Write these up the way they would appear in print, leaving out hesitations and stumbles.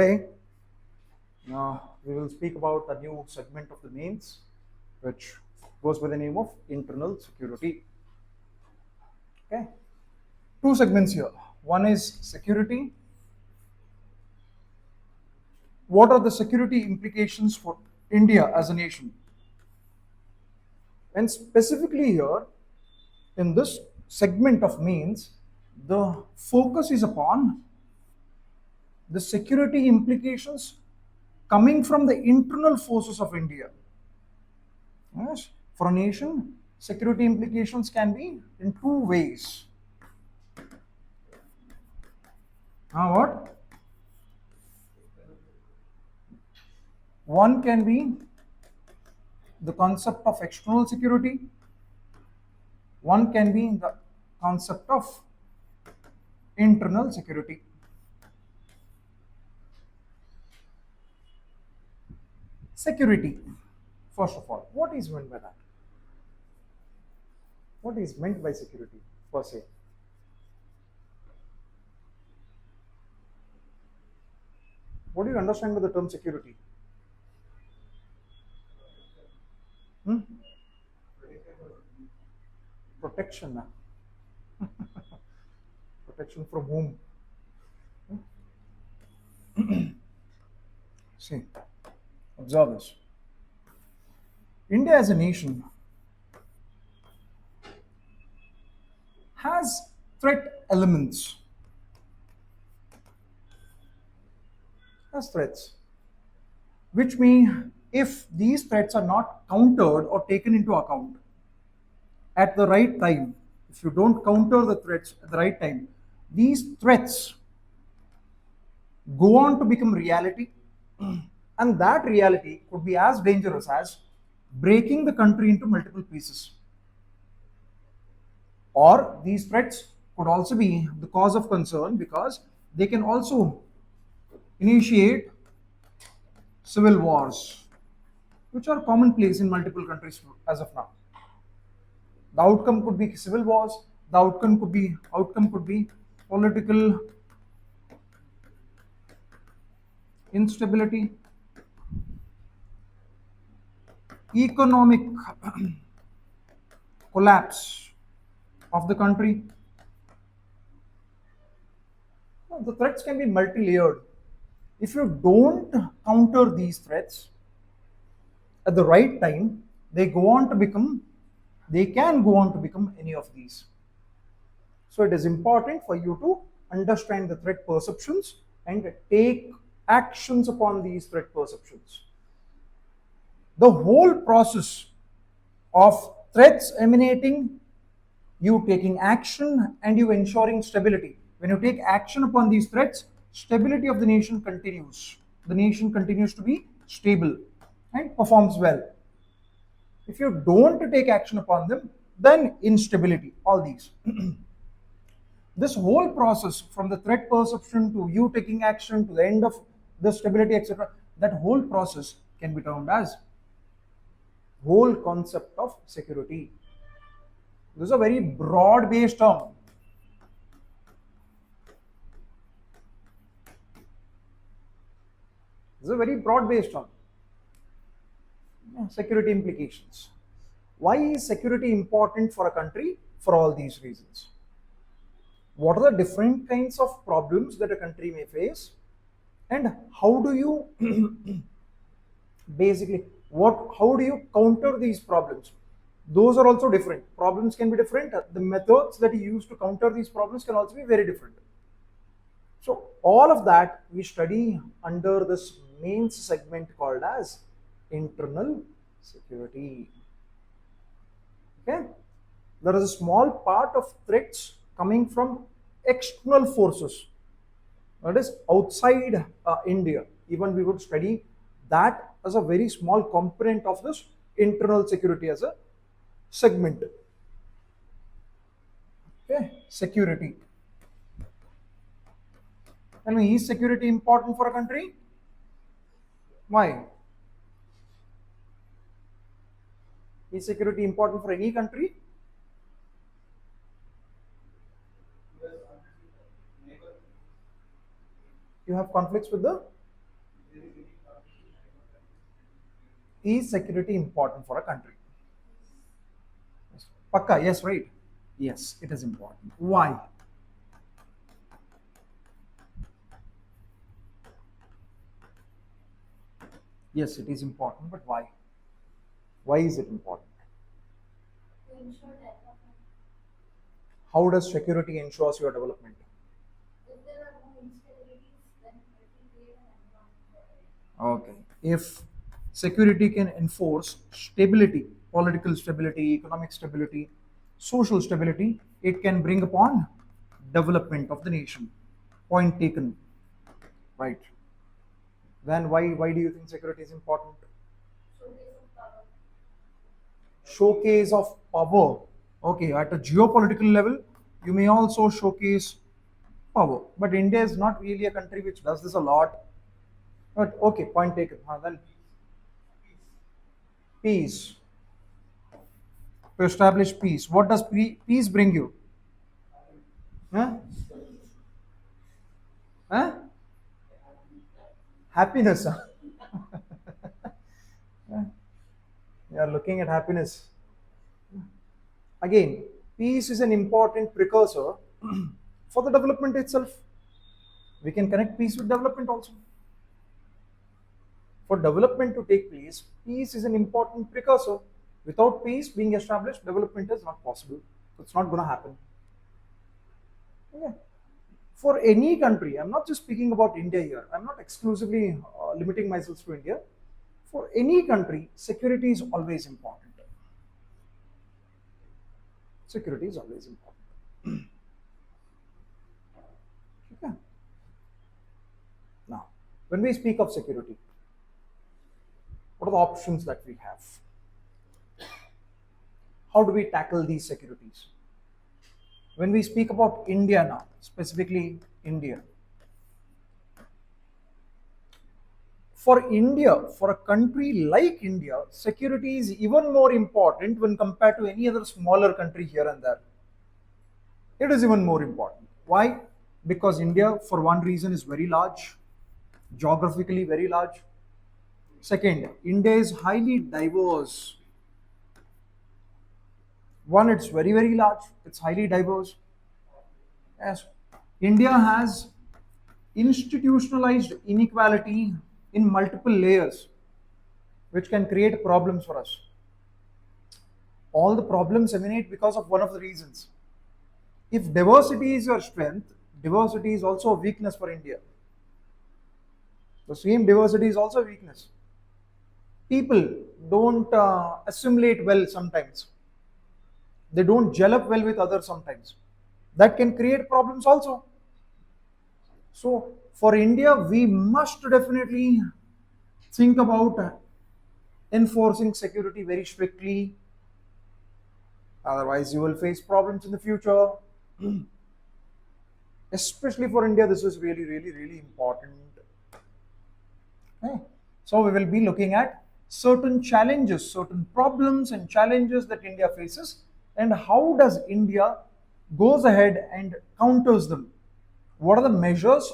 Today, we will speak about a new segment of the mains, which goes by the name of internal security. Okay, two segments here. One is security. What are the security implications for India as a nation? And specifically here, in this segment of mains, the focus is upon the security implications coming from the internal forces of India. Yes, for a nation, security implications can be in two ways. What? One can be the concept of external security. One can be the concept of internal security. Security, first of all, what is meant by that? What is meant by security per se? What do you understand by the term security? Protection. Protection from whom? See, observe this. India as a nation has threat elements. As threats, which mean if these threats are not countered or taken into account at the right time, if you don't counter the threats at the right time, these threats go on to become reality, and that reality could be as dangerous as breaking the country into multiple pieces. Or these threats could also be the cause of concern because they can also initiate civil wars, which are commonplace in multiple countries as of now. The outcome could be civil wars. The outcome could be political instability, economic collapse of the country. The threats can be multi-layered. If you don't counter these threats at the right time, they can go on to become any of these. So it is important for you to understand the threat perceptions and take actions upon these threat perceptions. The whole process of threats emanating, you taking action, and you ensuring stability. When you take action upon these threats, stability of the nation continues. The nation continues to be stable and performs well. If you don't take action upon them, then instability, all these. This whole process, from the threat perception to you taking action to the end of the stability, etc., that whole process can be termed as whole concept of security. This is a very broad-based term. This is a very broad-based term. Security implications. Why is security important for a country? For all these reasons. What are the different kinds of problems that a country may face, and how do you how do you counter these problems? Those are also different. Problems can be different. The methods that you use to counter these problems can also be very different. So all of that we study under this main segment called as internal security. Okay, there is a small part of threats coming from external forces, that is outside India. Even we would study that as a very small component of this internal security as a segment. Okay, security. Tell me, is security important for a country? Why? Is security important for any country? You have conflicts with the Is security important for a country? Pakka, yes, right. Yes, it is important. Why? Yes, it is important, but why? Why is it important? How does security ensures your development? Okay. If security can enforce stability, political stability, economic stability, social stability, it can bring upon development of the nation. Point taken. Right. Then why do you think security is important? Showcase of power. Okay, at a geopolitical level, you may also showcase power. But India is not really a country which does this a lot. But okay, point taken. Then peace. To establish peace. What does peace bring you? Huh? Huh? Happiness. Huh? You are looking at happiness. Again, peace is an important precursor for the development itself. We can connect peace with development also. For development to take place, peace is an important precursor. Without peace being established, development is not possible. It's not going to happen. Yeah. For any country, I'm not just speaking about India here, I'm not exclusively limiting myself to India. For any country, security is always important. Security is always important. Okay. Now, when we speak of security, what are the options that we have? How do we tackle these securities? When we speak about India now, specifically India, for India, for a country like India, security is even more important when compared to any other smaller country here and there. It is even more important. Why? Because India, for one reason, is very large, geographically very large. Second, India is highly diverse. One, it's very, very large, it's highly diverse. Yes. India has institutionalized inequality in multiple layers, which can create problems for us. All the problems emanate because of one of the reasons. If diversity is your strength, diversity is also a weakness for India. The same diversity is also a weakness. People don't assimilate well sometimes. They don't gel up well with others sometimes. That can create problems also. So, for India, we must definitely think about enforcing security very strictly. Otherwise, you will face problems in the future. Especially for India, this is really, really, really important. Okay. So, we will be looking at certain challenges, certain problems and challenges that India faces, and how does India goes ahead and counters them. What are the measures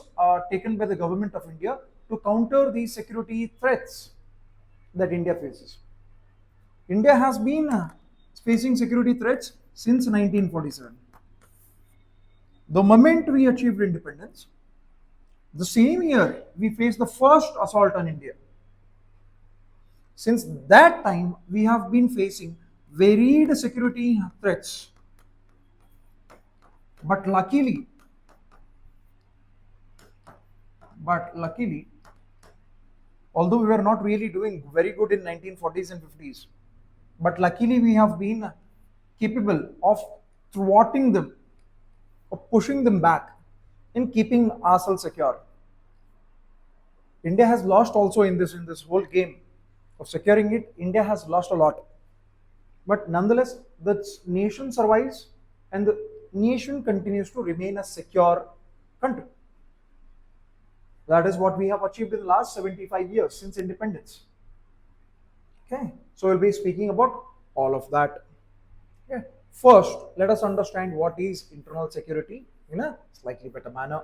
taken by the government of India to counter these security threats that India faces? India has been facing security threats since 1947. The moment we achieved independence, the same year we faced the first assault on India. Since that time, we have been facing varied security threats. But luckily, but luckily, although we were not really doing very good in 1940s and 50s, but luckily we have been capable of thwarting them, of pushing them back, and keeping ourselves secure. India has lost also in this whole game of securing it. India has lost a lot, but nonetheless, the nation survives, and the nation continues to remain a secure country. That is what we have achieved in the last 75 years since independence. Okay, so we'll be speaking about all of that. Okay. First, let us understand what is internal security in a slightly better manner.